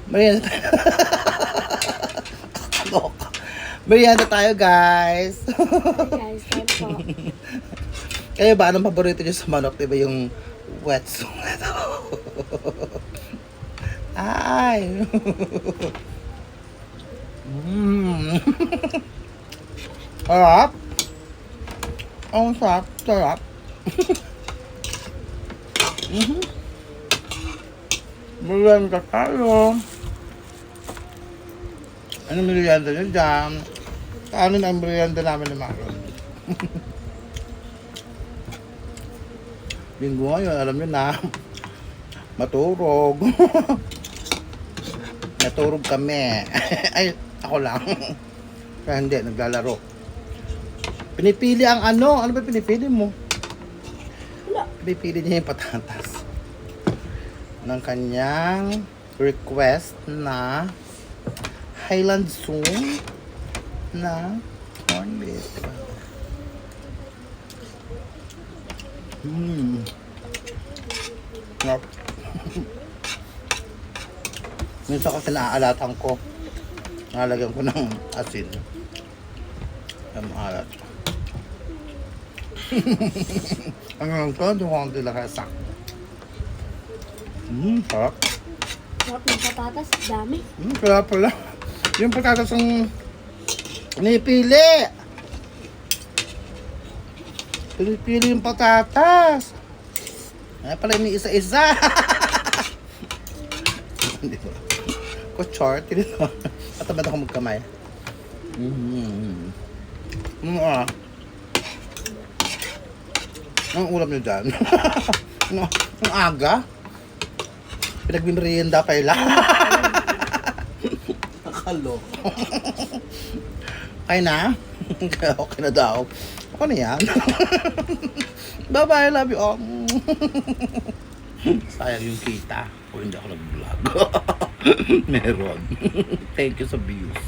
Merienda tayo. Kaloka. Merienda tayo, guys. Guys, time po. Kayo ba, anong paborito nyo sa manok? Diba yung wet soup? Ay. Sarap. Ang sarap. Sarap. Merienda tayo. Ano merienda nyo dyan? Ano na ang merienda namin ni Maron? Linggo ngayon, alam nyo na. Maturog. Naturog kami. Ay, ako lang. Kaya hindi, naglalaro. Pinipili ang ano? Ano ba pinipili mo? Wala. Pinipili niya yung patatas ng kanyang request na Highland Zoom na corned beef. Sarap. Minsan kasi naaalatan ko. Nalagyan ko ng asin. Ang alat. Ang ko, hindi ko ang dilakasak. Sarap. Sarap ng patatas. Dami. Kaya pala. Yung patatas ang pinipili. Pinipili yung patatas. Kaya pala yung isa-isa. Hindi ko. Kuchar, tinito. Patamad ako magkamay. Ang ulam nyo dyan. Ang aga. Pinagmimerienda pa ila. Nakalo. Okay na? Okay na daw. Ako na yan. Bye-bye, love you all. Sayang yung kita. O hindi ako nag-vlog. Meron. Thank you sa views.